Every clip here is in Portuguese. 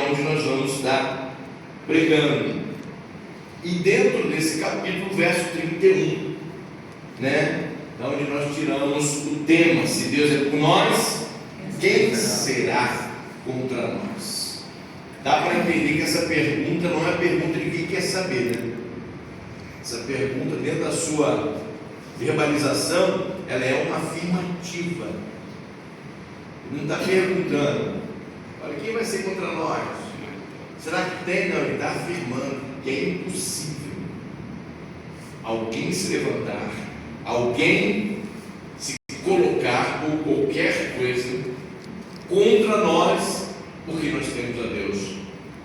onde nós vamos estar pregando. E dentro desse capítulo, verso 31, né? Da onde nós tiramos o tema: se Deus é por nós, quem será contra nós? Dá para entender que essa pergunta não é a pergunta de quem quer saber, né? Essa pergunta, dentro da sua verbalização, ela é uma afirmativa. Ele não está perguntando: olha, quem vai ser contra nós? Será que tem? Não, ele está afirmando que é impossível alguém se levantar, alguém se colocar por qualquer coisa contra nós, porque nós temos a Deus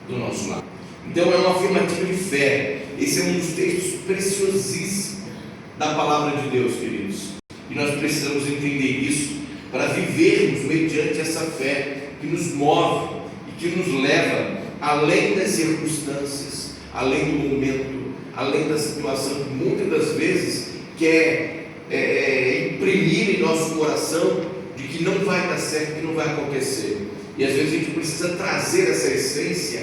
do nosso lado. Então é uma afirmativa de fé. Esse é um dos textos preciosíssimos da palavra de Deus, queridos, e nós precisamos entender isso para vivermos mediante essa fé que nos move e que nos leva além das circunstâncias, além do momento, além da situação que muitas das vezes quer imprimir em nosso coração de que não vai dar certo, que não vai acontecer. E às vezes a gente precisa trazer essa essência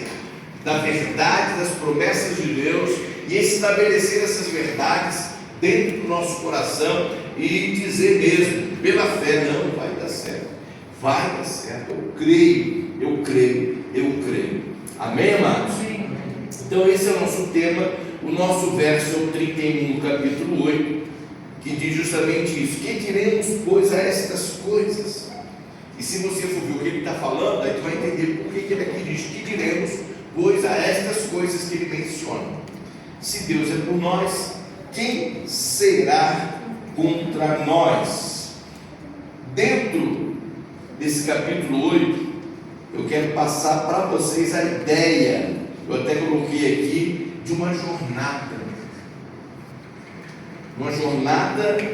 da verdade, das promessas de Deus, e estabelecer essas verdades dentro do nosso coração e dizer mesmo, pela fé: não vai dar certo, vai dar certo, eu creio, eu creio, eu creio. Amém, amados? Então esse é o nosso tema. O nosso verso é o 31 do capítulo 8, que diz justamente isso: que diremos, pois, a estas coisas? E se você for ver o que ele está falando, aí tu vai entender por que ele aqui diz que diremos, pois, a estas coisas que ele menciona. Se Deus é por nós, quem será contra nós? Dentro desse capítulo 8, eu quero passar para vocês a ideia, eu até coloquei aqui, de uma jornada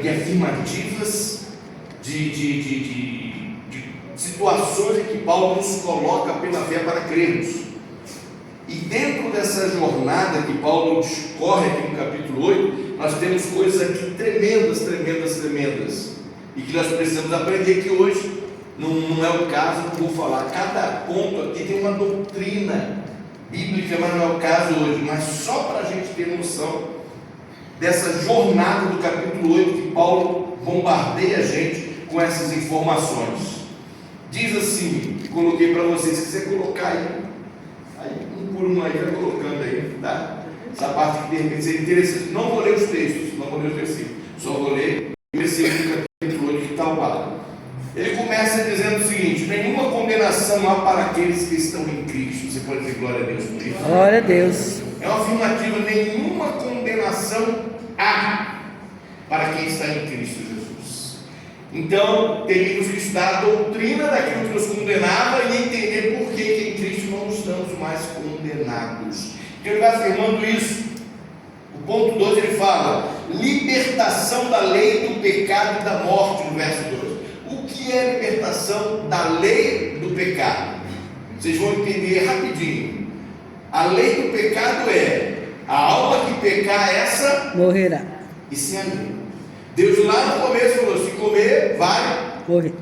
de afirmativas, de situações em que Paulo nos coloca pela fé para crermos. E dentro dessa jornada que Paulo discorre aqui no capítulo 8, nós temos coisas aqui tremendas, e que nós precisamos aprender, que hoje não é o caso, não vou falar. Cada ponto aqui tem uma doutrina bíblica, mas não é o caso hoje. Mas só para a gente ter noção dessa jornada do capítulo 8, que Paulo bombardeia a gente com essas informações. Diz assim, coloquei para vocês, se quiser colocar aí um por um aí, vai colocando aí, tá? Essa parte que de repente seria interessante. Não vou ler os textos, não vou ler os versículos, só vou ler o versículo do capítulo 8 que está ao lado. Ele começa dizendo o seguinte: nenhuma condenação há para aqueles que estão em Cristo. Você pode dizer glória a Deus por isso? Glória a Deus. É uma afirmativa: nenhuma condenação há para quem está em Cristo Jesus. Então, teríamos que estudar a doutrina daquilo que nos condenava e entender por que em Cristo não estamos mais condenados. Então, ele vai afirmando isso. O ponto 12 ele fala: libertação da lei do pecado e da morte, no verso 12. O que é libertação da lei do pecado? Vocês vão entender rapidinho. A lei do pecado é: a alma que pecar, essa morrerá. Isso é a lei. Deus lá no começo falou: se comer, vai morrer.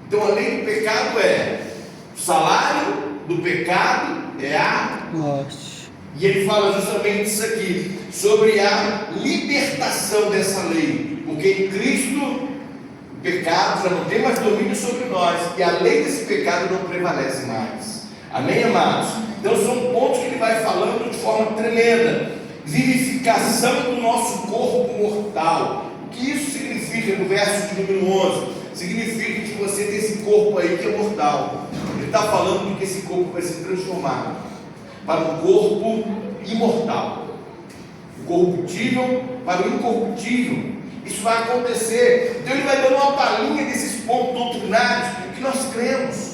Então a lei do pecado é: o salário do pecado é a morte. E ele fala justamente isso aqui, sobre a libertação dessa lei, porque em Cristo o pecado já não tem mais domínio sobre nós, e a lei desse pecado não prevalece mais. Amém, amados? Então são pontos que ele vai falando de forma tremenda. Vivificação do nosso corpo mortal. O que isso significa no verso de número 11? Significa que você tem esse corpo aí que é mortal. Ele está falando de que esse corpo vai ser transformado para um corpo imortal, o corruptível para o incorruptível. Isso vai acontecer. Então ele vai dando uma palhinha desses pontos doutrinários que nós cremos,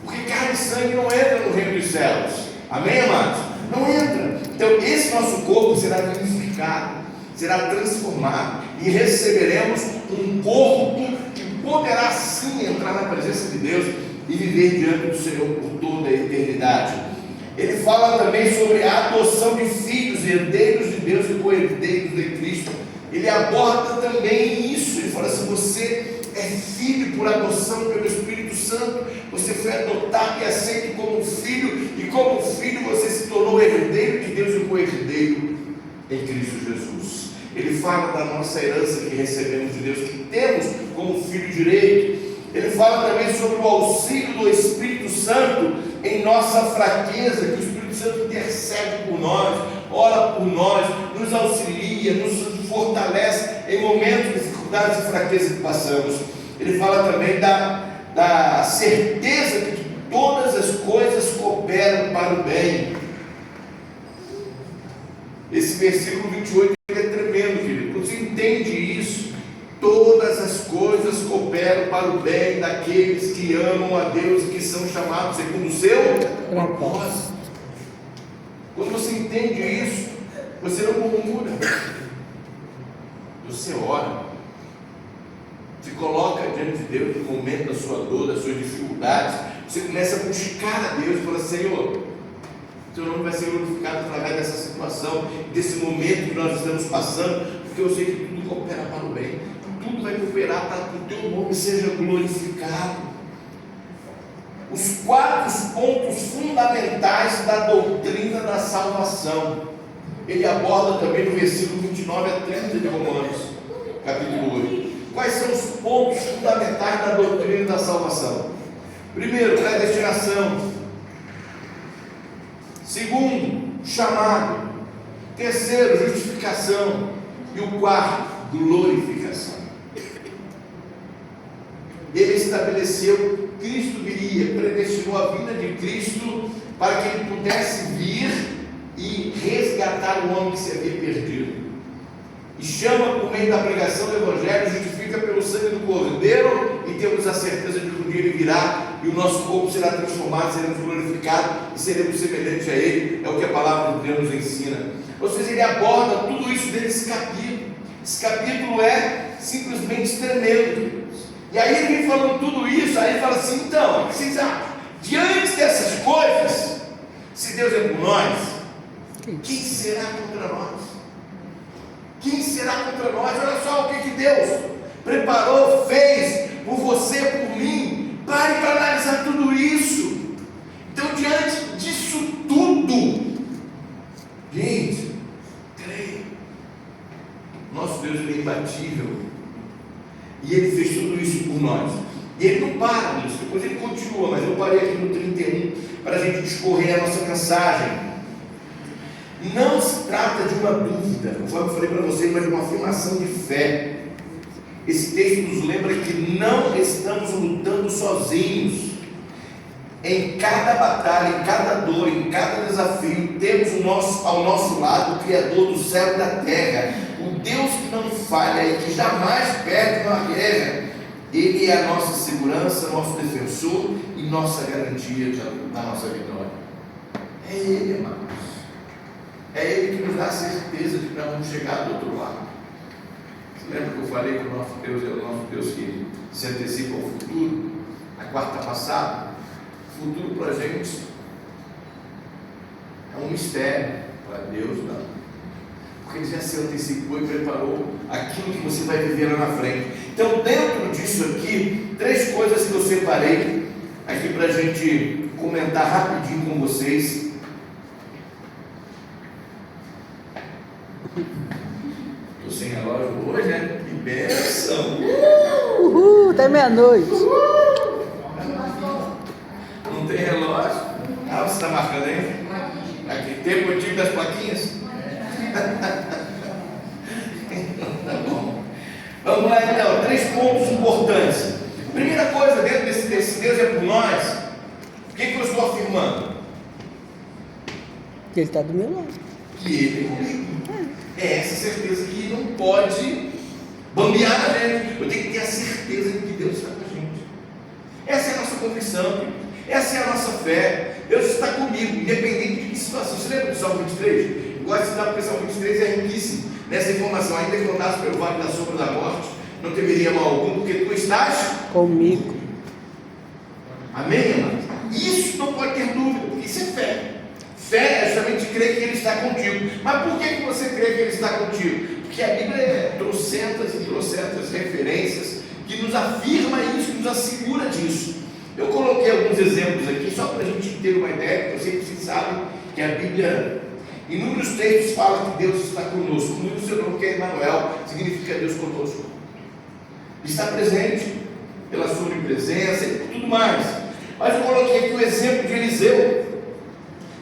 porque carne e sangue não entra no reino dos céus. Amém, amados? Não entra. Então esse nosso corpo será vivificado, será transformado, e receberemos um corpo que poderá sim entrar na presença de Deus e viver diante do Senhor por toda a eternidade. Ele fala também sobre a adoção de filhos, herdeiros de Deus e co-herdeiros de Cristo. Ele aborda também isso. Ele fala assim: você é filho por adoção pelo Espírito Santo, você foi adotado e aceito como filho, em Cristo Jesus. Ele fala da nossa herança que recebemos de Deus, que temos como filho direito. Ele fala também sobre o auxílio do Espírito Santo em nossa fraqueza, que o Espírito Santo intercede por nós, ora por nós, nos auxilia, nos fortalece em momentos de dificuldades e fraqueza que passamos. Ele fala também da certeza de que todas as coisas cooperam para o bem. Esse versículo 28 é tremendo, querido. Quando você entende isso, todas as coisas cooperam para o bem daqueles que amam a Deus e que são chamados segundo o seu propósito. Quando você entende isso, você não murmura, você ora, se coloca diante de Deus no momento da sua dor, das suas dificuldades. Você começa a buscar a Deus e fala: Senhor, Seu nome vai ser glorificado através dessa situação, desse momento que nós estamos passando, porque eu sei que tudo coopera para o bem, tudo vai cooperar para que o Teu nome seja glorificado. Os 4 pontos fundamentais da doutrina da salvação, ele aborda também no versículo 29 a 30 de Romanos, capítulo 8. Quais são os pontos fundamentais da doutrina da salvação? Primeiro, predestinação. Segundo, chamado. Terceiro, justificação. E o quarto, glorificação. Ele estabeleceu que Cristo viria, predestinou a vinda de Cristo para que ele pudesse vir e resgatar o homem que se havia perdido. E chama por meio da pregação do Evangelho, justifica pelo sangue do Cordeiro, e temos a certeza de que um dia ele virá e o nosso corpo será transformado, seremos glorificados e seremos semelhantes a ele. É o que a palavra de Deus nos ensina. Ou seja, ele aborda tudo isso nesse capítulo. Esse capítulo é simplesmente tremendo. E aí ele vem falando tudo isso, aí ele fala assim: então, o que vocês acham? Diante dessas coisas, se Deus é por nós, quem será contra nós? Quem será contra nós? Olha só o que Deus preparou, fez por você, por mim. Pare para analisar tudo isso. Então, diante disso tudo, gente, creia. Nosso Deus é imbatível. E Ele fez tudo isso por nós. E Ele não para nisso, depois Ele continua. Mas eu parei aqui no 31 para a gente discorrer a nossa mensagem. Não se trata de uma dúvida, conforme eu falei para vocês, mas de uma afirmação de fé. Esse texto nos lembra que não estamos lutando sozinhos. Em cada batalha, em cada dor, em cada desafio, temos ao nosso lado o Criador do céu e da terra, o Deus que não falha e que jamais perde uma guerra. Ele é a nossa segurança, nosso defensor e nossa garantia da nossa vitória. É Ele, amados. É Ele que nos dá a certeza de que nós vamos chegar do outro lado. Você lembra que eu falei que o nosso Deus é o nosso Deus que se antecipa ao futuro? Na quarta passada, o futuro para a gente é um mistério. Para Deus não, porque Ele já se antecipou e preparou aquilo que você vai viver lá na frente. Então, dentro disso aqui, 3 coisas que eu separei aqui para a gente comentar rapidinho com vocês. Estou sem relógio hoje, né? Que bênção! Uhul, até meia-noite. Não tem relógio? Ah, você está marcando aí? Aqui tem o motivo das plaquinhas? Tá bom. Vamos lá então, 3 pontos importantes. Primeira coisa, dentro desse Deus é por nós. O que eu estou afirmando? Que Ele está do meu lado. Que Ele é comigo. É essa certeza que não pode bambear na gente. Eu tenho que ter a certeza de que Deus está com a gente. Essa é a nossa convicção, essa é a nossa fé. Deus está comigo, independente de que situação. Você lembra do Salmo 23? Eu gosto de citar porque o Salmo 23 é riquíssimo nessa informação. Ainda que andasse pelo vale da sombra da morte, não temeria mal algum, porque tu estás comigo. Amém, irmão? Isso não pode ter dúvida, porque isso é fé. Fé é justamente crer que Ele está contigo. Mas por que você crê que Ele está contigo? Porque a Bíblia é trocentas e trocentas referências que nos afirma isso, que nos assegura disso. Eu coloquei alguns exemplos aqui, só para a gente ter uma ideia, porque eu sei que vocês sabem que a Bíblia Inúmeros textos falam que Deus está conosco. Inclusive o seu nome, que é Emmanuel, significa Deus conosco. Ele está presente pela sua onipresença e tudo mais. Mas eu coloquei aqui o exemplo de Eliseu.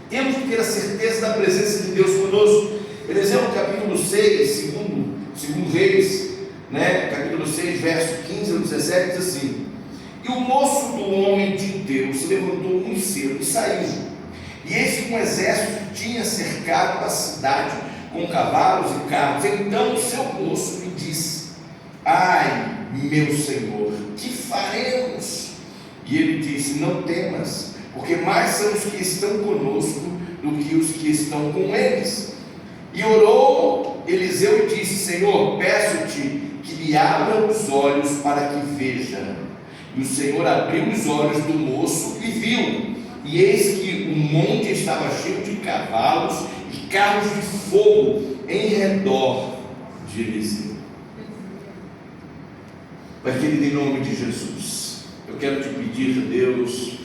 Temos que ter a certeza da presença de Deus conosco. Eliseu, no capítulo 6, segundo Reis, capítulo 6, verso 15 ao 17, diz assim: e o moço do homem de Deus se levantou muito cedo e saiu. E eis que um exército tinha cercado a cidade com cavalos e carros. Então o seu moço lhe disse: ai, meu senhor, que faremos? E ele disse: não temas, porque mais são os que estão conosco do que os que estão com eles. E orou Eliseu e disse: Senhor, peço-te que lhe abra os olhos para que veja. E o Senhor abriu os olhos do moço e viu, e eis que o monte estava cheio de cavalos e carros de fogo em redor de Eliseu. Pai querido, em nome de Jesus, eu quero te pedir, Deus,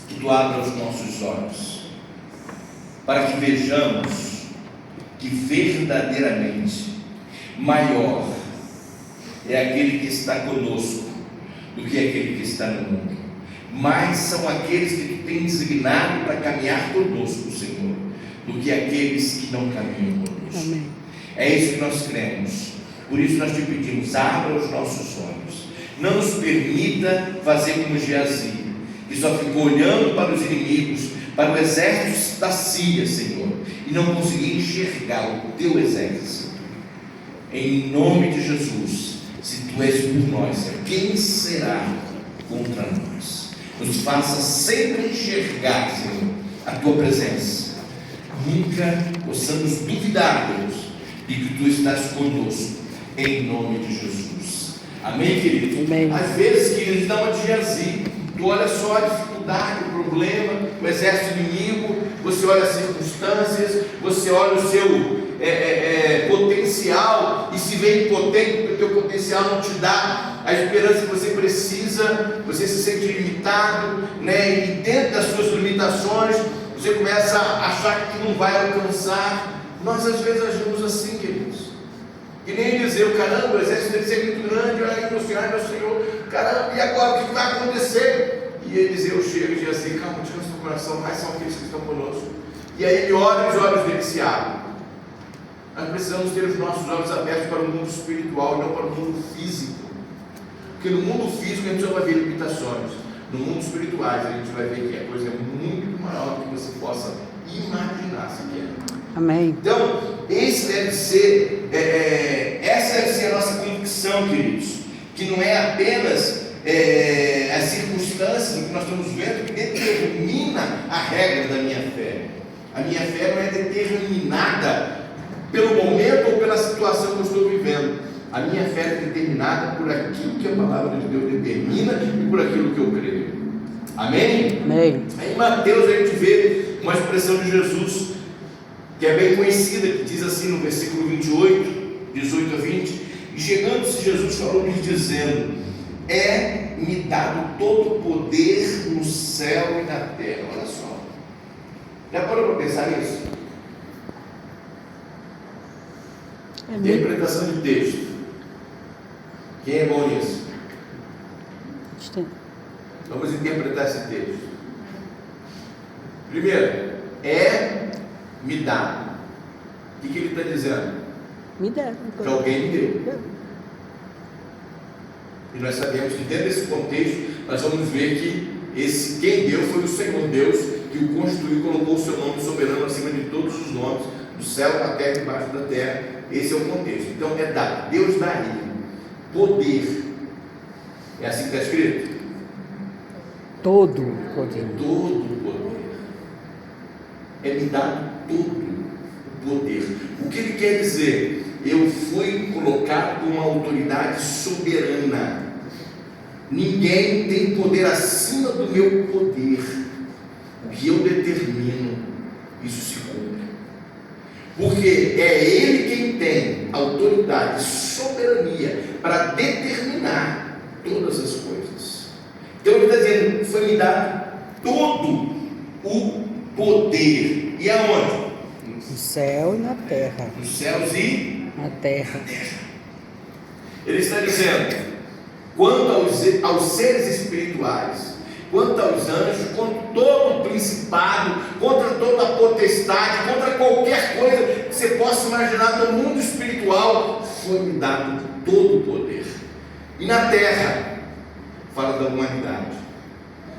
que tu abra os nossos olhos, para que vejamos que verdadeiramente maior é aquele que está conosco do que aquele que está no mundo. Mais são aqueles que tu tens designado para caminhar conosco, Senhor, do que aqueles que não caminham conosco. Amém. É isso que nós cremos. Por isso nós te pedimos: abra os nossos olhos, não nos permita fazer como Geazi, que só ficou olhando para os inimigos, para o exército da Síria, Senhor, e não conseguia enxergar o teu exército. Em nome de Jesus, se tu és por nós, quem será contra nós? Nos faça sempre enxergar, Senhor, a tua presença. Nunca possamos duvidar, Deus, de que tu estás conosco, em nome de Jesus. Amém, querido? Amém. Às vezes, queridos, dá uma de Geazi. Tu olha só a dificuldade, o problema, o exército inimigo, você olha as circunstâncias, você olha o seu potencial e se vê impotente, porque o teu potencial não te dá a esperança que você precisa, você se sente limitado, e dentro das suas limitações, você começa a achar que não vai alcançar. Nós às vezes agimos assim, queridos. Que nem Eliseu: caramba, o exército deve ser muito grande, ai meu Senhor, caramba, e agora o que vai acontecer? E Eliseu chega e diz assim: calma, descansa no coração, mais são aqueles que estão conosco. E aí ele ora e os olhos dele se abrem. Nós precisamos ter os nossos olhos abertos para o mundo espiritual e não para o mundo físico. Porque no mundo físico a gente só vai ver limitações. No mundo espiritual a gente vai ver que a coisa é muito maior do que você possa imaginar sequer. Amém. Então, essa deve ser a nossa convicção, queridos, que não é apenas as circunstâncias, o que nós estamos vendo, que determina a regra da minha fé. A minha fé não é determinada pelo momento ou pela situação que eu estou vivendo. A minha fé é determinada por aquilo que a palavra de Deus determina e por aquilo que eu creio. Amém? Amém. Aí em Mateus a gente vê uma expressão de Jesus que é bem conhecida, que diz assim no versículo 28, 18 a 20: e chegando-se Jesus falou-lhes dizendo: é-me dado todo o poder no céu e na terra. Olha só, já parou para pensar nisso? Interpretação de texto. Quem é bom nisso? Vamos interpretar esse texto. Primeiro, me dá. O que ele está dizendo? Me dá. Que alguém me deu. E nós sabemos que dentro desse contexto nós vamos ver que quem deu foi o Senhor Deus, que o constituiu e colocou o seu nome soberano acima de todos os nomes, do céu, da terra e debaixo da terra. Esse é o contexto. Então é dar. Deus daria poder. É assim que está escrito? Todo o poder. Todo o poder. É me dar todo o poder. O que ele quer dizer? Eu fui colocado com uma autoridade soberana. Ninguém tem poder acima do meu poder. O que eu determino, isso se cumpre. Porque é Ele quem tem autoridade, soberania para determinar todas as coisas. Então ele está dizendo: foi me dado todo o poder. E aonde? No céu e na terra. Nos céus e Na terra. Ele está dizendo, quanto aos seres espirituais, quanto aos anjos, contra todo o principado, contra toda a potestade, contra qualquer coisa que você possa imaginar no mundo espiritual, foi-me dado todo o poder. E na terra, fala da humanidade,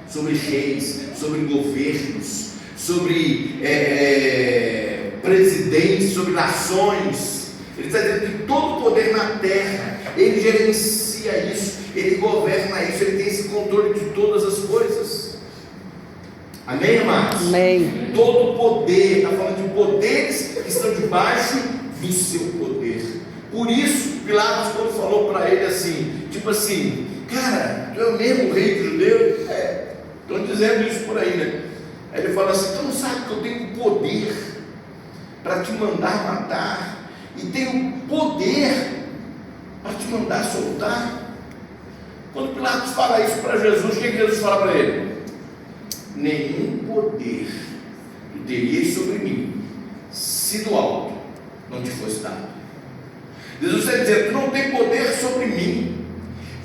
sobre reis, sobre governos, sobre presidentes, sobre nações. Ele está dizendo que todo o poder na terra, ele gerencia isso, ele governa isso, ele tem esse controle de todas as coisas. Amém, amados? Amém. Todo o poder, está falando de poderes que estão debaixo do seu poder. Por isso, Pilatos, quando falou para ele assim, tipo assim, cara, tu é o mesmo rei dos judeus? Estão dizendo isso por aí, né? Aí ele fala assim, tu não sabe que eu tenho poder para te mandar matar, e tenho poder para te mandar soltar. Quando Pilatos fala isso para Jesus, o que Jesus fala para ele? Nenhum poder tu terias sobre mim, se do alto não te fosse dado. Jesus está dizendo, tu não tem poder sobre mim,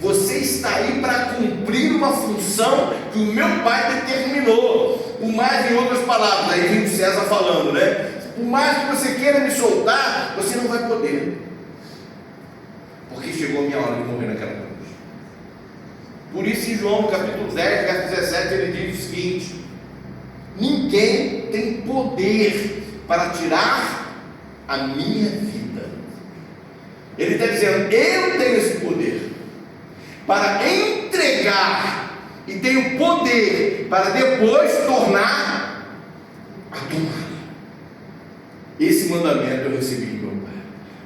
você está aí para cumprir uma função que o meu Pai determinou. Por mais, em outras palavras, aí vem o César falando, né? Por mais que você queira me soltar, você não vai poder, porque chegou a minha hora de morrer naquela cruz. Por isso, em João capítulo 10, verso 17, ele diz o seguinte: ninguém tem poder para tirar a minha vida. Ele está dizendo, eu tenho esse poder para entregar, e tenho poder para depois tornar a tomar. Esse mandamento eu recebi de meu Pai.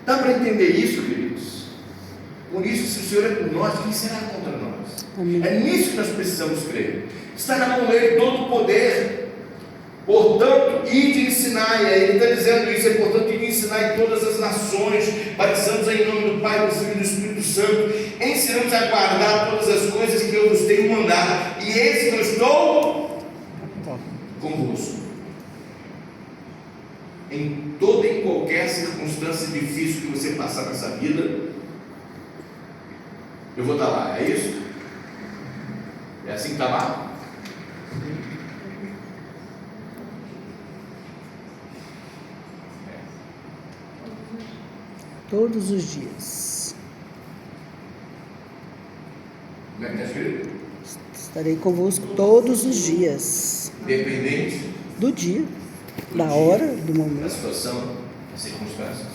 Dá para entender isso, queridos? Por isso, se o Senhor é por nós, quem será contra nós? Amém. É nisso que nós precisamos crer. Está na mão dele todo o poder. Portanto, ide ensinai. Ele está dizendo isso, portanto, ide ensinai todas as nações, batizamos em nome do Pai, do Filho e do Espírito Santo, ensinamos a guardar todas as coisas que eu vos tenho mandado, e eis que eu estou convosco em toda e qualquer circunstância difícil que você passar nessa vida. Eu vou estar lá, é isso? É assim que está lá? Todos os dias. Como é que está escrito? Estarei convosco todos os dias. Independente Do dia, da hora, do da momento. situação, das circunstâncias.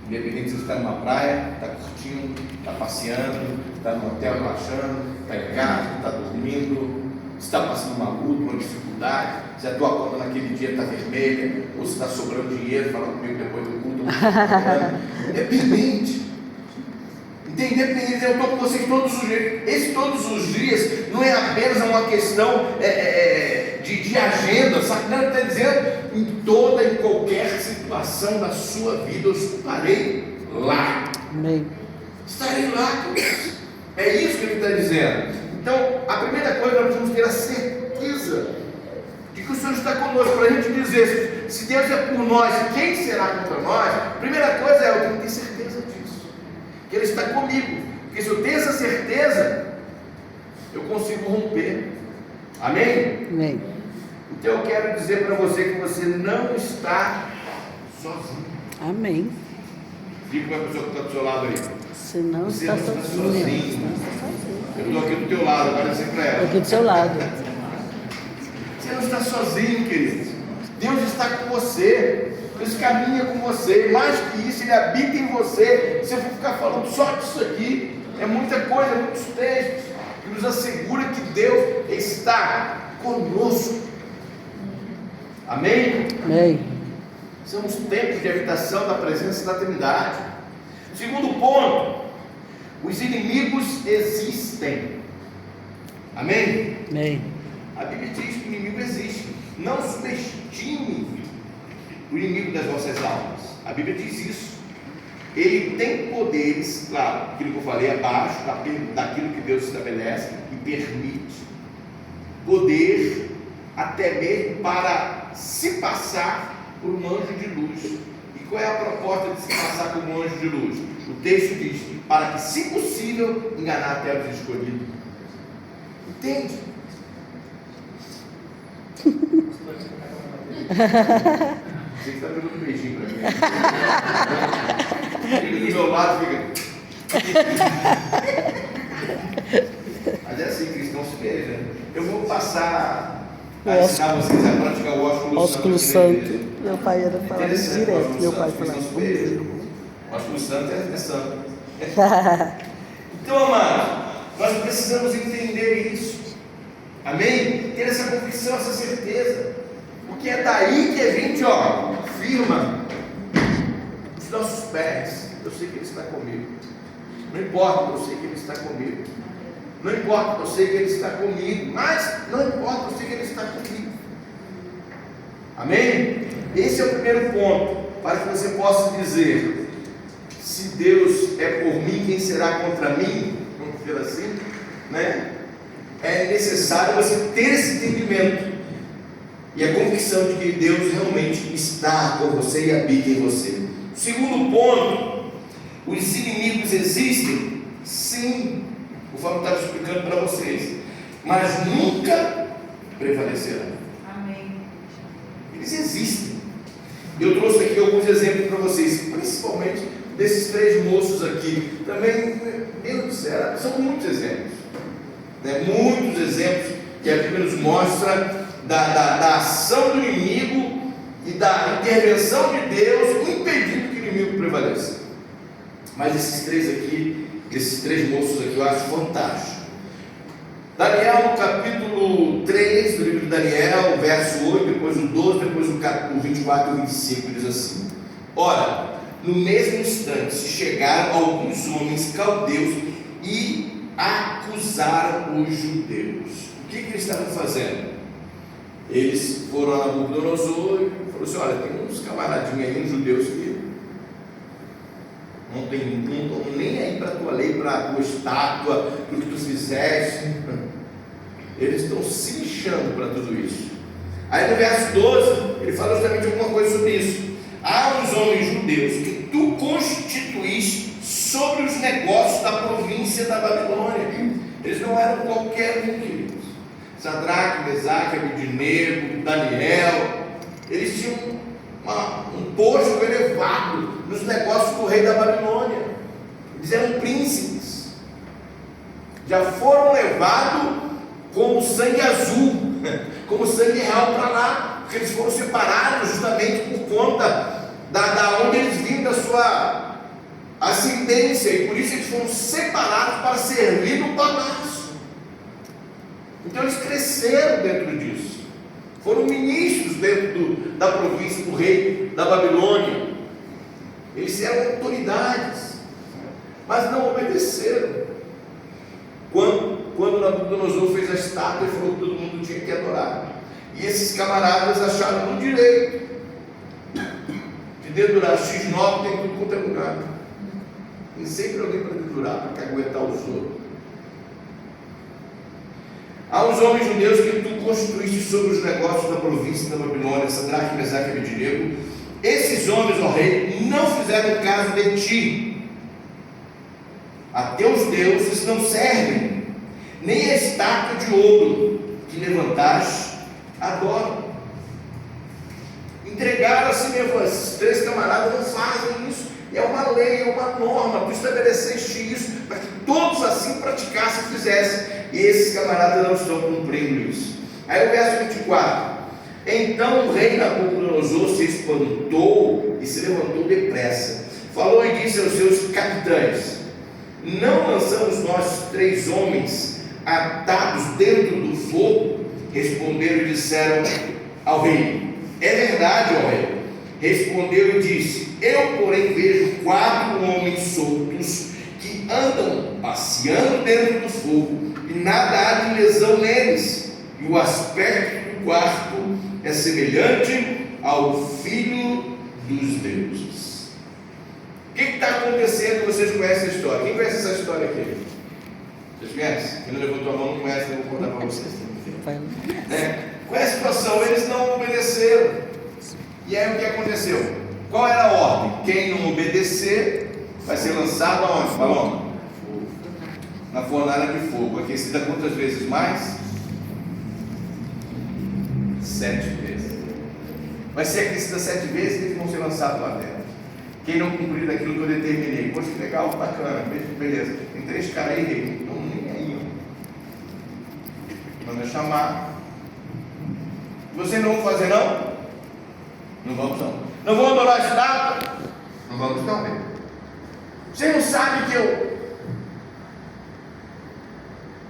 Independente se você está numa praia, está curtindo, está passeando, está no hotel relaxando, está em casa, está dormindo, se está passando uma luta, uma dificuldade, se a tua conta naquele dia está vermelha, ou se está sobrando dinheiro, fala comigo depois do culto. Independente. Independente, eu estou com vocês todos os dias. Esse todos os dias não é apenas uma questão de agenda, sabe? Não, está dizendo, em toda e qualquer situação da sua vida, eu estarei lá. Amém. Estarei lá. É isso que ele está dizendo. Então, a primeira coisa, nós precisamos ter a certeza de que o Senhor está conosco, para a gente dizer, se Deus é por nós, quem será contra nós? A primeira coisa é, eu tenho que ter certeza disso, que Ele está comigo, porque se eu tenho essa certeza, eu consigo romper. Amém? Amém. Então eu quero dizer para você que você não está sozinho. Amém. Diga para a pessoa que está do seu lado aí. Você não Você está não está sozinho. sozinho. Você não está sozinho. Eu estou aqui do teu lado, agora dizer para ela. Aqui do seu lado. Você não está sozinho, querido. Deus está com você. Deus caminha com você. Mais que isso, Ele habita em você. Se eu for ficar falando só disso aqui, é muita coisa, muitos textos que nos assegura que Deus está conosco. Amém? Amém. São os tempos de habitação da presença da Trindade. Segundo ponto, os inimigos existem. Amém? Amém. A Bíblia diz que o inimigo existe. Não subestime o inimigo das vossas almas. A Bíblia diz isso. Ele tem poderes, claro, aquilo que eu falei abaixo, daquilo que Deus estabelece e permite. Poder até mesmo para se passar por um anjo de luz. E qual é a proposta de se passar como um anjo de luz? O texto diz: para que, se possível, enganar até os escolhidos. Entende? Você está dando um beijinho para mim. Ele do meu lado fica. Mas é assim, cristão se beija, né? Eu vou passar a ensinar vocês a praticar o ósculo santo. Meu pai era falar isso direto. Meu pai falava. O ósculo santo é santo. Então, amado, nós precisamos entender isso. Amém? Ter essa convicção, essa certeza. Porque é daí que a gente, firma os nossos pés. Eu sei que Ele está comigo. Não importa, eu sei que Ele está comigo. Não importa, eu sei que Ele está comigo. Mas não importa, eu sei que Ele está comigo. Amém? Esse é o primeiro ponto, para que você possa dizer: se Deus é por mim, quem será contra mim? Vamos dizer assim, né? É necessário você ter esse entendimento e a convicção de que Deus realmente está com você e habita em você. Segundo ponto: os inimigos existem? Sim, o Fábio estava explicando para vocês, mas nunca prevalecerão. Amém. Eles existem. Eu trouxe aqui alguns exemplos para vocês, principalmente desses 3 moços aqui. Também, meu Deus do céu, são muitos exemplos, né? Muitos exemplos que a Bíblia nos mostra da ação do inimigo e da intervenção de Deus, impedindo que o inimigo prevaleça. Mas esses 3 moços aqui, eu acho fantástico. Daniel, no capítulo 3 do livro de Daniel, verso 8, depois o 12, depois o 24 e 25, diz assim: ora, no mesmo instante se chegaram alguns homens caldeus e acusaram os judeus. O que eles estavam fazendo? Eles foram a Nabucodonosor e falaram assim: olha, tem uns camaradinhos aí, uns judeus que não estão nem aí para a tua lei, para a tua estátua, para o que tu fizeste. Eles estão se lixando para tudo isso. Aí no verso 12, ele fala justamente alguma coisa sobre isso. Há uns homens judeus que tu constituíste sobre os negócios da província da Babilônia. Eles não eram qualquer um, queridos. Sadraque, Mesaque, Abednego, Daniel, eles tinham um posto elevado nos negócios do rei da Babilônia. Eles eram príncipes, já foram levados como sangue azul, como sangue real para lá, porque eles foram separados justamente por conta da onde eles vinham, da sua ascendência, e por isso eles foram separados para servir no palácio. Então eles cresceram dentro disso, foram ministros dentro da província do rei da Babilônia. Eles eram autoridades, mas não obedeceram. Quando Nabucodonosor fez a estátua, ele falou que todo mundo tinha que adorar, e esses camaradas acharam no direito de dedurar. X9 tem tudo quanto é lugar, tem sempre alguém para dedurar, para aguentar os outros. Há uns homens judeus que tu constituíste sobre os negócios da província da Babilônia, Sadraque, Mesaque e Abednego. Esses homens, ó rei, não fizeram caso de ti. A teus deuses não servem, nem a estátua de ouro que levantaste adoram. Entregaram a si mesmo. Esses 3 camaradas não fazem isso. É uma lei, é uma norma. Tu estabeleceste isso para que todos assim praticassem e fizessem. E esses camaradas não estão cumprindo isso. Aí o verso 24: então o rei Nabucodonosor se espantou e se levantou depressa. Falou e disse aos seus capitães: não lançamos nós 3 homens atados dentro do fogo? Responderam e disseram ao rei: é verdade, ó rei. Respondeu e disse: eu, porém, vejo 4 homens soltos que andam passeando dentro do fogo, e nada há de lesão neles, e o aspecto do quarto é semelhante ao filho dos deuses. O que está acontecendo? Vocês conhecem a história? Quem conhece essa história aqui? Vocês conhecem? Quem não levantou a mão não conhece, eu vou contar para vocês. Qual é a situação? Eles não obedeceram. E aí o que aconteceu? Qual era a ordem? Quem não obedecer vai ser lançado aonde, Paloma? Na fornalha de fogo. Aquecida quantas vezes mais? 7 vezes. Vai ser aquecida 7 vezes e eles vão ser lançados lá dentro. Quem não cumprir aquilo que eu determinei, poxa, que legal, bacana, beleza. Tem 3 caras aí, não nem aí. Manda chamar. Vocês não vão fazer não? Não vamos não. Não vão adorar a estátua? Não vamos também. Vocês não sabem que eu...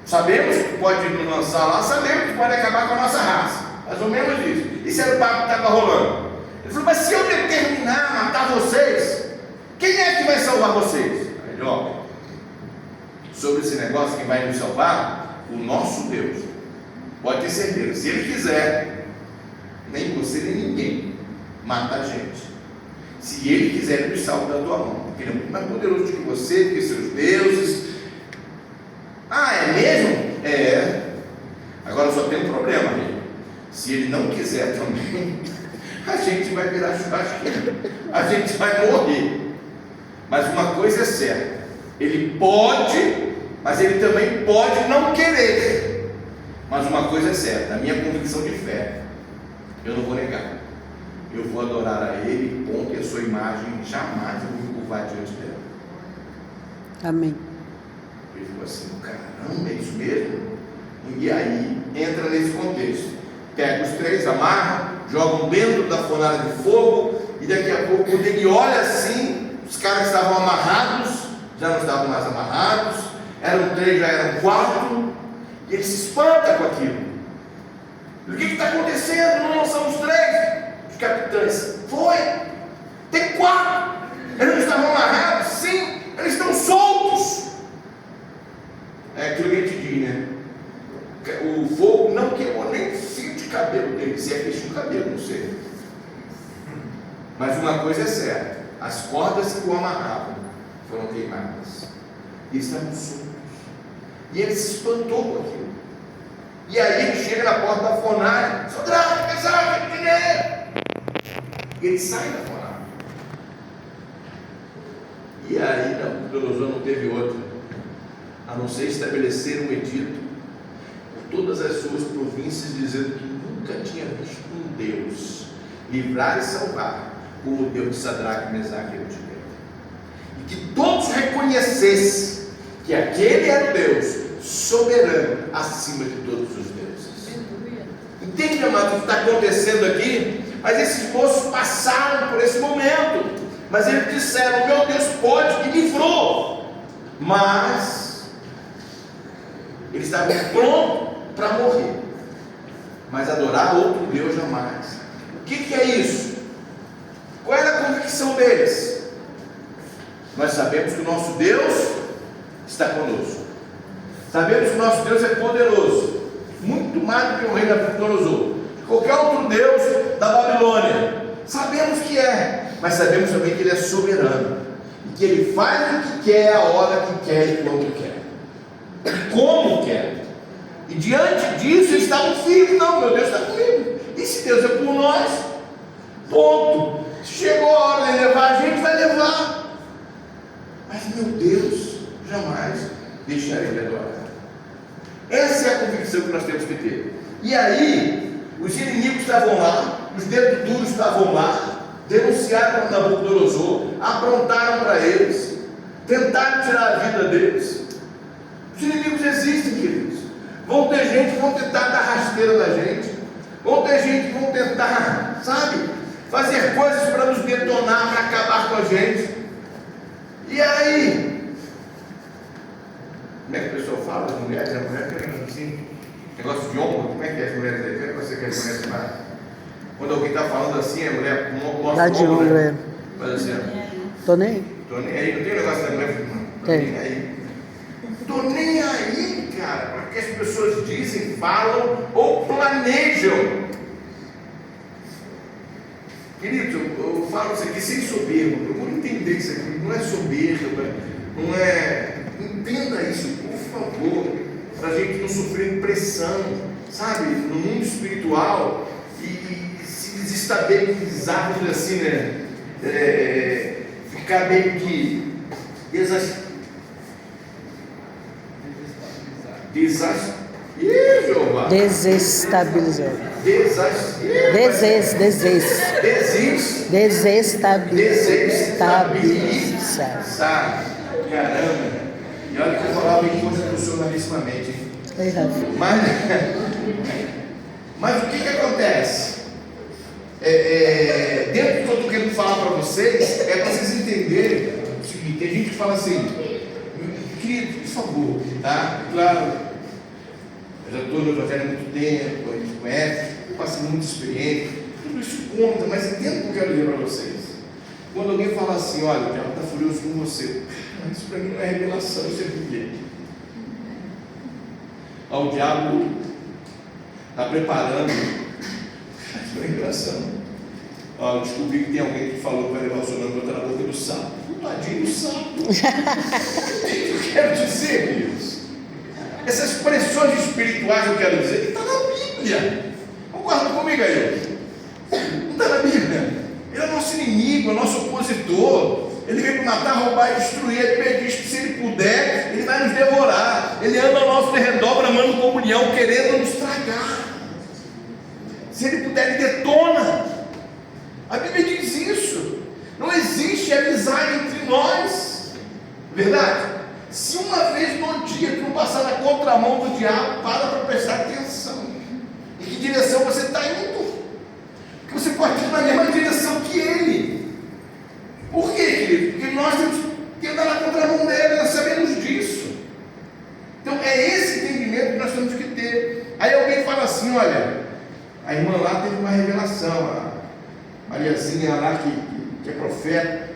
Sabemos que pode nos lançar lá, sabemos que pode acabar com a nossa raça. Mais ou menos isso. Isso era o papo que estava rolando. Ele falou, mas se eu determinar matar vocês, quem é que vai salvar vocês? Aí ele, ó, sobre esse negócio, quem vai nos salvar? O nosso Deus. Pode ter certeza, se Ele quiser, nem você nem ninguém mata a gente. Se Ele quiser, Ele nos salva da tua mão, porque Ele é muito mais poderoso do que você, do que seus deuses. Ah, é mesmo? É. Agora só tem um problema, amigo. Se Ele não quiser também, a gente vai virar churrasqueira, a gente vai morrer. Mas uma coisa é certa, Ele pode, mas Ele também pode não querer. Mas uma coisa é certa, a minha convicção de fé, eu não vou negar. Eu vou adorar a Ele, ponto, e a sua imagem, jamais eu vou me curvar diante dela. Amém. Ele falou assim, caramba, é isso mesmo? E aí entra nesse contexto. Pega os 3, amarra, jogam dentro da fornalha de fogo, e daqui a pouco, quando ele olha assim, os caras que estavam amarrados já não estavam mais amarrados, eram 3, já eram 4, e ele se espanta com aquilo. O que está acontecendo? Não são os 3? Os capitães, foi, tem 4, eles não estavam amarrados? Sim, eles estão soltos. É aquilo que a gente diz, né? O fogo não queimou nem o fio de cabelo dele, se é que o cabelo, não sei. Mas uma coisa é certa, as cordas que o amarravam foram queimadas, e estavam soltos, e ele se espantou com aquilo. E aí ele chega na porta da fornalha, Sadraque, Mesaque, Abednego, e ele sai da fornalha. E aí Nabucodonosor não teve outra, a não ser estabelecer um edito por todas as suas províncias, dizendo que nunca tinha visto um Deus livrar e salvar como o Deus de Sadraque, Mesaque e Abednego, e que todos reconhecessem que aquele era o Deus soberano acima de todos os deuses. Entende, amado, o que está acontecendo aqui? Mas esses moços passaram por esse momento, mas eles disseram, meu Deus pode, e livrou, mas eles estavam prontos para morrer, mas adorar outro Deus jamais. O que é isso? Qual era a convicção deles? Nós sabemos que o nosso Deus está conosco, sabemos que o nosso Deus é poderoso, muito mais do que o rei Nabucodonosor, qualquer outro Deus da Babilônia, sabemos que é, mas sabemos também que Ele é soberano, e que Ele faz o que quer, a hora que quer e quando quer, e como quer. E diante disso eles estavam firmes, não, meu Deus está comigo, e se Deus é por nós, ponto. Chegou a hora de levar a gente, vai levar, mas meu Deus jamais deixarei de adorar. Essa é a convicção que nós temos que ter. E aí os inimigos estavam lá, os dedos duros estavam lá, denunciaram Nabucodonosor, aprontaram para eles, tentaram tirar a vida deles. Os inimigos existem, queridos. Vão ter gente que vão tentar dar rasteira da gente, vão ter gente que vão tentar, sabe, fazer coisas para nos detonar, para acabar com a gente. E aí, como é que o pessoal fala? As mulheres, a mulher querendo assim, negócio de ombro, como é que é as mulheres aí? Como é que você quer as mulheres mais? Quando alguém está falando assim, a mulher mostra o ombro, né? Faz assim, ó. Tô nem aí. Tô nem aí, não tem negócio da mulher? Tô Tem. nem aí. Tô nem aí, cara, para que as pessoas dizem, falam ou planejam. Querido, eu falo isso aqui sem soberba, procura entender isso aqui, não é soberba, não é. Entenda isso, por favor, para a gente não sofrer pressão, sabe, no mundo espiritual e se desestabilizar, vamos dizer assim, né? Ficar meio que Desestabilizou. Desestabilizar. Caramba. E olha que eu falava em constitucionalissimamente, hein? Mas o que acontece? Dentro do que eu estou querendo falar para vocês, é para vocês entenderem o seguinte: tem gente que fala assim, querido, por favor, tá? Claro, eu já estou no evangelho há muito tempo, a gente conhece, passei muita experiência, tudo isso conta, mas entenda o que eu quero dizer para vocês. Quando alguém fala assim, olha, o diabo está furioso com você, isso para mim não é revelação, isso é Bíblia. O diabo está preparando, isso não é revelação. Eu descobri que tem alguém que falou que vai levar o seu nome para botar na boca do sapo. Tadinho do sapo. O que eu quero dizer, queridos? Essas expressões espirituais que eu quero dizer, está na Bíblia. Concorda comigo aí? Não está na Bíblia. Ele é nosso inimigo, é nosso opositor. Ele veio para matar, roubar e destruir. Ele diz que se ele puder, ele vai nos devorar. Ele anda ao nosso redor, bramando comunhão, querendo nos tragar. Se ele puder, ele detona. A Bíblia diz isso. Não existe amizade entre nós. Verdade? Se uma vez no dia tu não passar na contramão do diabo, para prestar atenção. Em que direção você está indo? Porque você pode ir na mesma direção que ele. Por quê, querido? Porque nós temos que andar na contramão dele, nós sabemos disso. Então é esse entendimento que nós temos que ter. Aí alguém fala assim, olha, a irmã lá teve uma revelação, a Mariazinha lá que é profeta.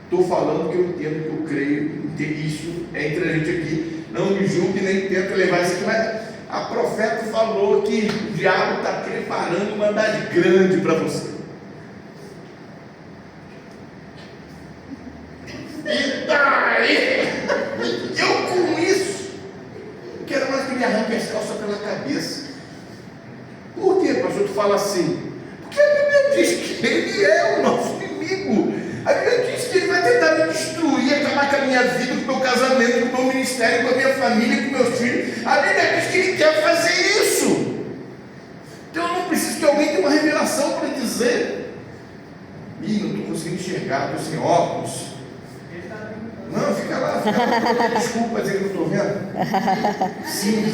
Estou falando que eu entendo, que eu creio, isso é entre a gente aqui. Não me julgue nem tenta levar isso aqui, mas a profeta falou que o diabo está preparando uma maldade grande para você. E daí? Eu com isso, eu quero mais que me arranque as calças pela cabeça. Por que, pastor, tu fala assim? Porque a Bíblia diz que ele é o nosso inimigo. A Bíblia diz que ele vai tentar me destruir, acabar com a minha vida, com o meu casamento, com o meu ministério, com a minha família, com meus filhos. A Bíblia diz que ele quer fazer isso. Então eu não preciso que alguém tenha uma revelação para dizer. Ih, não estou conseguindo enxergar, estou sem óculos. Não, fica lá. Desculpa dizer que eu estou vendo. Sim.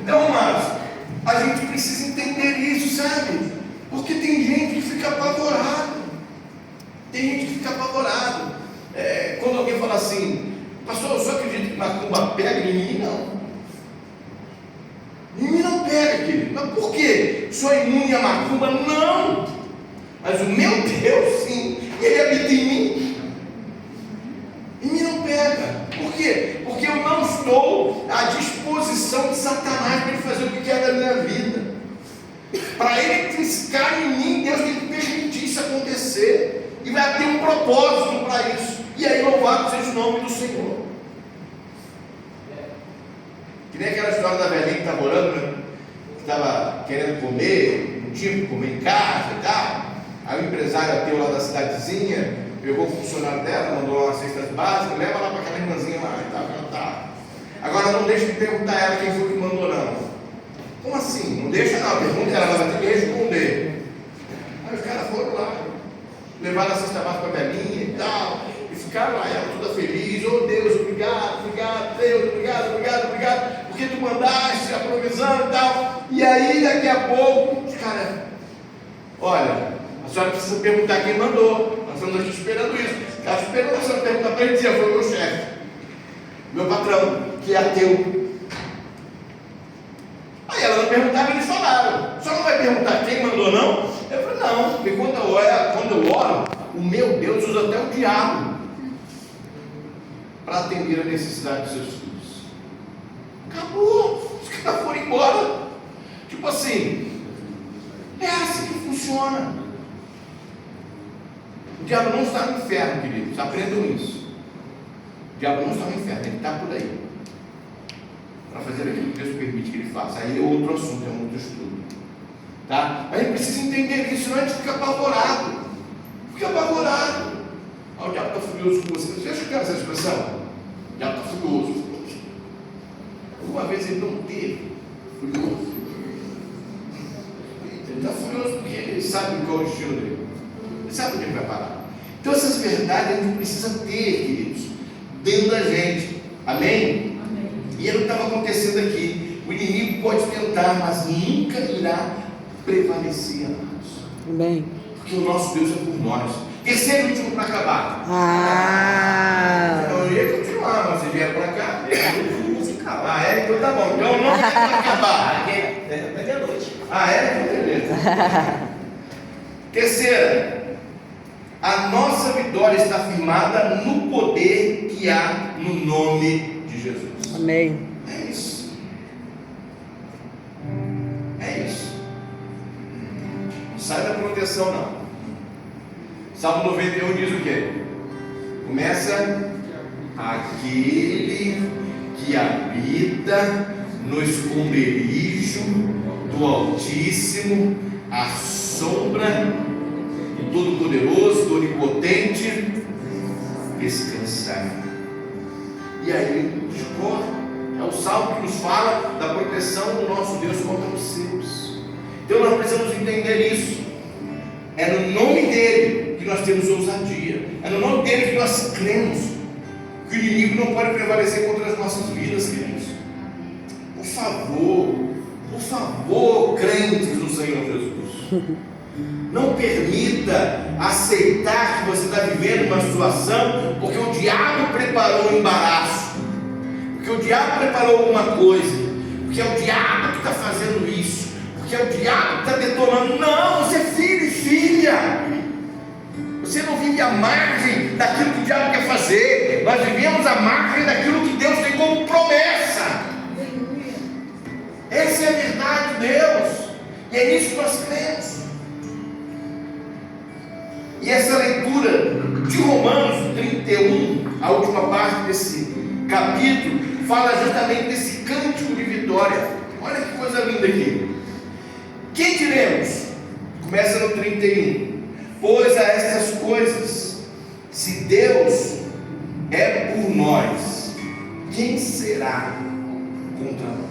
Então, amados, a gente precisa entender isso, sabe? Porque tem gente que fica apavorado. Tem gente que fica apavorado. Quando alguém fala assim, pastor, eu só acredito que macumba pega em mim? Não. Em mim não pega, querido. Mas por quê? Sou imune a macumba? Não. Mas o meu Deus, sim, ele habita em mim. Em mim não pega. Por quê? Porque eu não estou à disposição de Satanás para ele fazer o que quer da minha vida. Para ele triscar em mim, Deus tem que permitir isso acontecer. E vai ter um propósito para isso. E aí louvado seja o nome do Senhor. Que nem aquela história da velhinha que estava orando, né? Que estava querendo comer, não tinha que comer em casa e tal. Aí o empresário ateu lá da cidadezinha pegou o funcionário dela, mandou lá uma cesta básica, leva lá para aquela irmãzinha lá e tal, tá. Agora não deixa de perguntar a ela quem foi que mandou, não. Como assim? Não deixa não, pergunta ela vai ter que responder. Aí os caras foram lá, levaram a cesta básica para a velhinha e tal, e ficaram lá, ela toda feliz. Oh Deus, obrigado, Deus, obrigado, porque tu mandaste a provisão e tal. E aí daqui a pouco, os caras, olha, a senhora precisa perguntar quem mandou. Nós estamos aqui esperando isso. Estava esperando a senhora perguntar para ele dizer, foi o meu chefe, meu patrão, que é ateu. Aí ela não perguntava, eles falaram. Só não vai perguntar quem mandou, não? Eu falei, não, porque quando eu oro, o meu Deus usa até o diabo para atender a necessidade dos seus filhos. Acabou, os caras foram embora. Tipo assim, é assim que funciona. O diabo não está no inferno, queridos, aprendam isso. O diabo não está no inferno, ele está por aí. para fazer aquilo que Deus permite que ele faça. Aí é outro assunto, é um outro estudo. Tá? Mas a gente precisa entender isso, senão a gente fica apavorado. Fica apavorado. Ah, o diabo está furioso com você. Você já escutaram essa expressão? O diabo está furioso. Alguma vez ele não teve furioso. Ele está furioso porque ele sabe qual é o destino dele. Ele sabe onde ele vai parar. Então essas verdades a gente precisa ter, queridos, dentro da gente. Amém? Amém. E é o que estava acontecendo aqui. O inimigo pode tentar, mas nunca irá prevalecer a nós. Amém. Porque o nosso Deus é por nós. Terceiro e último para acabar. Eu ia continuar, mas vocês vieram para cá. Musical. Então tá bom. Então não é para acabar. É meia-noite. Então beleza. Terceira. A nossa vitória está firmada no poder que há no nome de Jesus. Amém. É isso. É isso. Não sai da proteção, não. Salmo 91 diz o quê? Começa: aquele que habita no esconderijo do Altíssimo, a sombra do Todo-Poderoso, do Onipotente, descansar. E aí discorre. É o salmo que nos fala da proteção do nosso Deus contra os seus. Então nós precisamos entender isso. É no nome dele que nós temos ousadia. É no nome dele que nós cremos que o inimigo não pode prevalecer contra as nossas vidas, queridos. Por favor, crentes no Senhor Jesus. Não permita aceitar que você está vivendo uma situação porque o diabo preparou um embaraço, porque o diabo preparou alguma coisa, porque é o diabo que está fazendo isso, porque é o diabo que está detonando. Não, você é filho e filha. Você não vive à margem daquilo que o diabo quer fazer. Nós vivemos à margem daquilo que Deus tem como promessa. Essa é a verdade de Deus, e é nisso que nós cremos. E essa leitura de Romanos 31, a última parte desse capítulo, fala justamente desse cântico de vitória. Olha que coisa linda aqui. Quem diremos? Começa no 31. Pois a estas coisas, se Deus é por nós, quem será contra nós?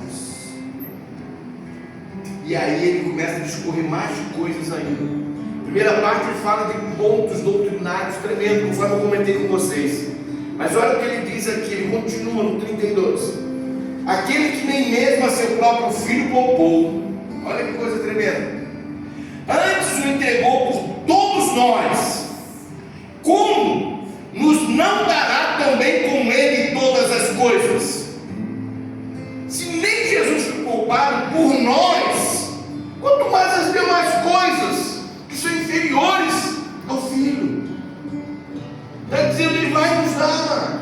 E aí ele começa a discorrer mais coisas ainda. Primeira parte ele fala de pontos doutrinários tremendos, conforme eu comentei com vocês. Mas olha o que ele diz aqui, ele continua no 32. Aquele que nem mesmo a seu próprio filho poupou. Olha que coisa tremenda. Antes o entregou por todos nós. Como nos não dará também com ele todas as coisas? Se nem Jesus foi poupado por nós, quanto mais as demais coisas que são inferiores ao Filho. Está dizendo, ele vai nos dar.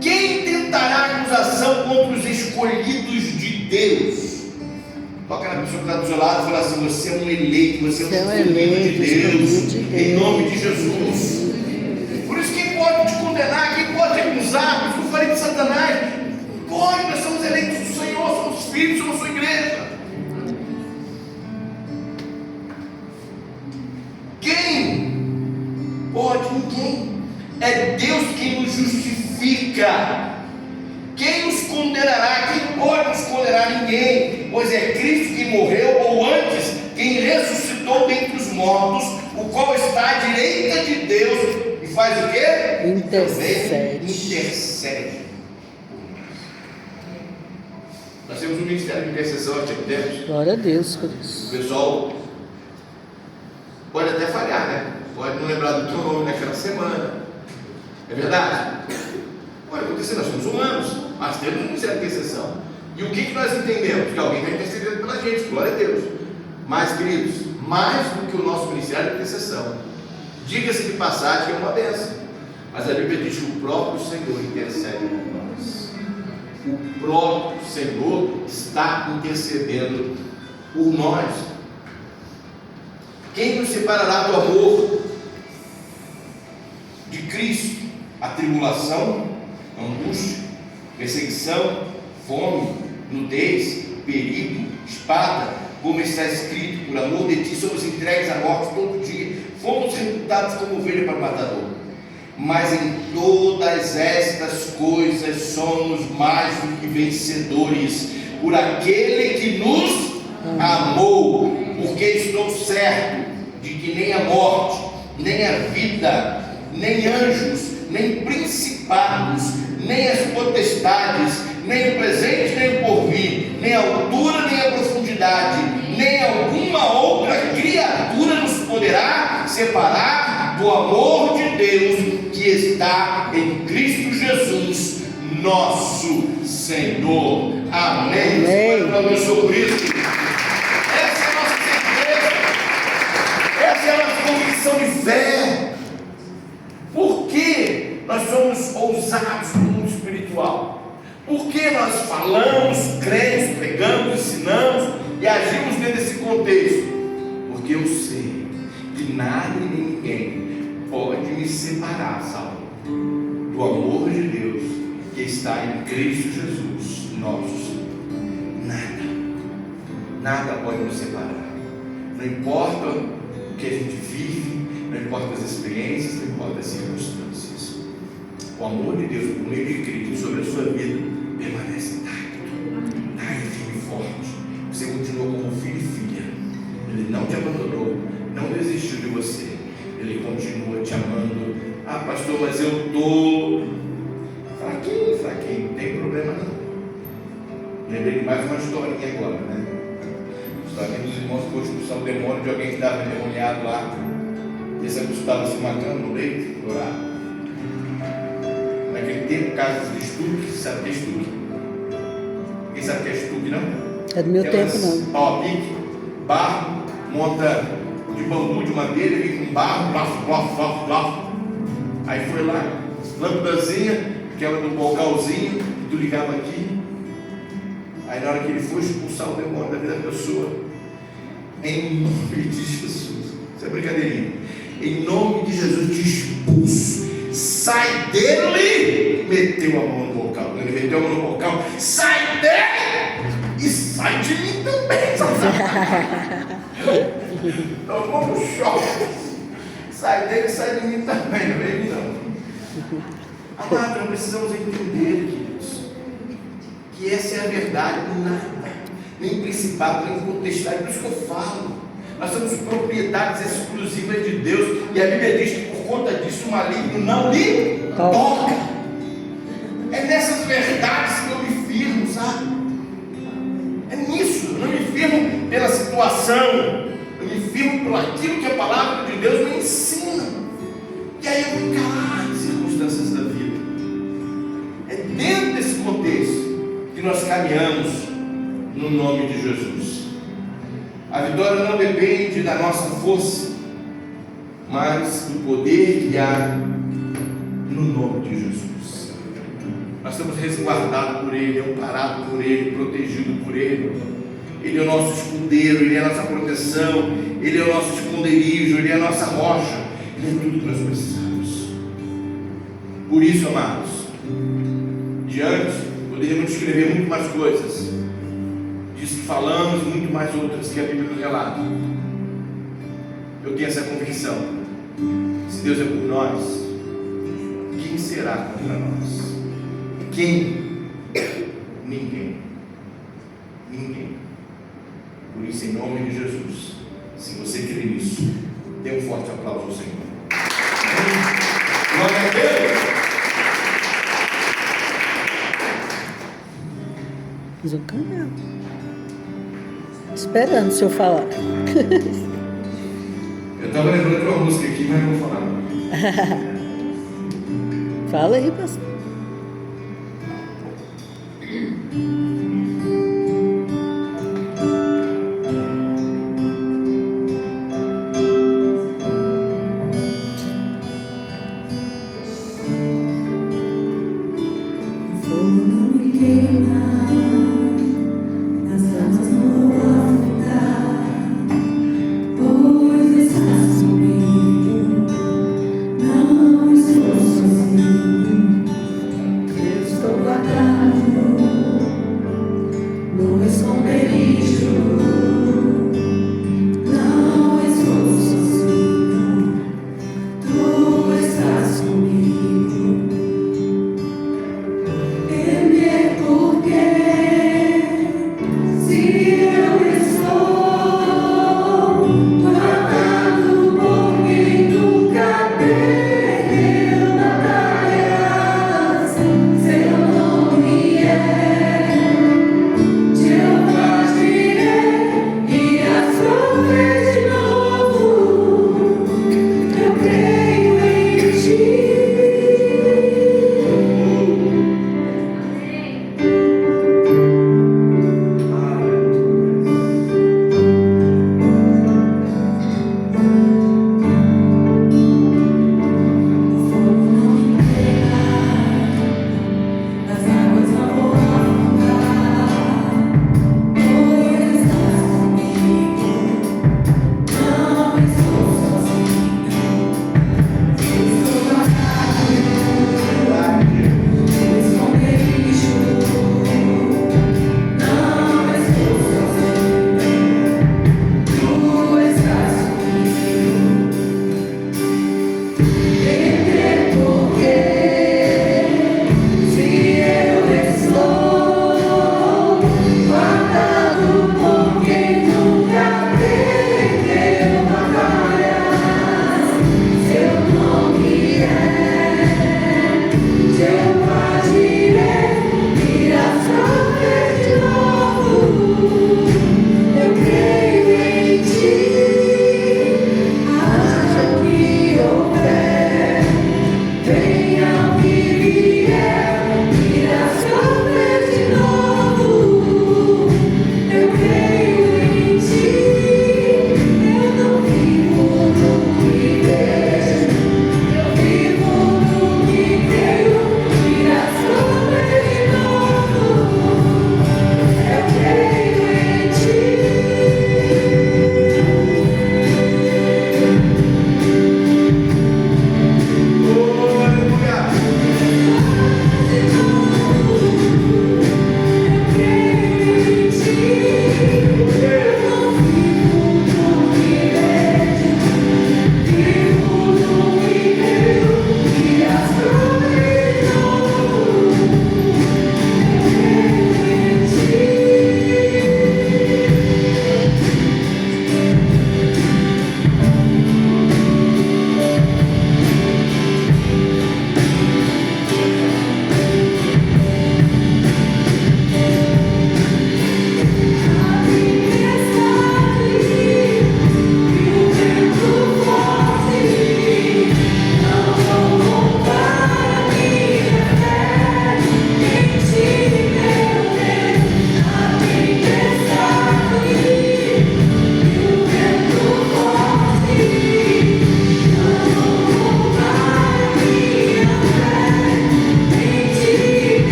Quem tentará acusação contra os escolhidos de Deus? Toca na pessoa que está do seu lado e fala assim: você é um eleito, você é um escolhido de Deus, em nome de Jesus. Por isso, quem pode te condenar, quem pode te acusar? Por isso que eu falei de Satanás. Pode, nós somos eleitos do Senhor, somos filhos, somos sua igreja. Quem pode? Ninguém. É Deus quem nos justifica. Quem nos condenará? Quem pode nos condenar? Ninguém. Pois é Cristo quem morreu, ou antes, quem ressuscitou dentre os mortos, o qual está à direita de Deus e faz o quê? Intercede. Intercede. Nós temos um ministério de intercessão aqui dentro. Glória a Deus por isso. O pessoal pode até falhar, né? Pode não lembrar do teu nome naquela semana. É verdade? Pode acontecer, nós somos humanos, mas temos um ministério de intercessão. E o que nós entendemos? Que alguém está intercedendo pela gente, glória a Deus. Mas, queridos, mais do que o nosso ministério de intercessão, diga-se de passagem que é uma bênção, mas a Bíblia diz que o próprio Senhor intercede por nós. O próprio Senhor está intercedendo por nós. Quem nos separará do amor de Cristo? A tribulação, a angústia, perseguição, fome, nudez, perigo, espada, como está escrito, por amor de ti somos entregues à morte todo dia, fomos reputados como ovelha para o matador. Mas em todas estas coisas somos mais do que vencedores, por aquele que nos amou, porque estou certo de que nem a morte, nem a vida, nem anjos, nem principados, nem as potestades, nem o presente, nem o porvir, nem a altura, nem a profundidade, nem alguma outra criatura nos poderá separar do amor de Deus que está em Cristo Jesus, nosso Senhor. Amém. Amém. Abençoe por isso. Essa é a nossa certeza. Essa é a nossa convicção de fé. Por que nós somos ousados no mundo espiritual? Por que nós falamos, cremos, pregamos, ensinamos e agimos dentro desse contexto? Porque eu sei que nada e nem ninguém pode me separar, Saulo, do amor de Deus que está em Cristo Jesus, nosso Senhor. Nada pode nos separar. Não importa o que a gente vive, não importa as experiências, não importa as circunstâncias. O amor de Deus por meio de Cristo sobre a sua vida permanece intacto, firme e forte. Você continua como filho e filha. Ele não te abandonou, não desistiu de você. Ele continua te amando. Ah, pastor, mas eu estou fraquinho, não tem problema não. Lembrei de mais uma historinha agora, né? Historinha dos irmãos que foram expulsar o demônio de alguém que estava endemoniado lá. E esse acostava se matando no leito, orar. Naquele tempo, casas de estuque, sabe o que é estuque? Quem sabe o que é estuque, não? É do meu tempo, não. Pau a pique, barro, monta de bambu, de madeira, vem com barro, blaf. Aí foi lá, lâmpadazinha, aquela do bocalzinho, que tu ligava aqui. Aí na hora que ele foi expulsar o demônio da vida da pessoa, em nome de Jesus, isso é brincadeirinha, em nome de Jesus te expulso, sai dele, meteu a mão no bocal, ele meteu a mão no bocal, sai dele e sai de mim também, tomou um choque, sai dele e sai de mim também, não vem não. Amado, nós precisamos entender, queridos, que essa é a verdade, nada, nem principado, nem potestade, por isso que eu falo, nós somos propriedades exclusivas de Deus, e a Bíblia diz que por conta disso o maligno não lhe toca. É nessas verdades que eu me firmo, sabe? É nisso, eu não me firmo pela situação, eu me firmo por aquilo que a palavra de Deus me ensina, e aí eu vou encarar as circunstâncias da vida. É dentro desse contexto que nós caminhamos no nome de Jesus. A vitória não depende da nossa força, mas do poder que há no nome de Jesus. Nós estamos resguardados por Ele, amparados por Ele, protegidos por Ele. Ele é o nosso escudeiro, Ele é a nossa proteção, Ele é o nosso esconderijo, Ele é a nossa rocha, Ele é tudo que nós precisamos. Por isso, amados, diante, poderíamos escrever muito mais coisas, disso que falamos, muito mais outras que a Bíblia nos relata. Eu tenho essa convicção: se Deus é por nós, quem será contra nós? Quem? Ninguém. Por isso, em nome de Jesus, se você crê nisso, dê um forte aplauso ao Senhor. Glória a Deus. Fiz um canal. Esperando o senhor falar. Eu estava lembrando de uma música aqui, mas não vou falar. Fala aí, pastor.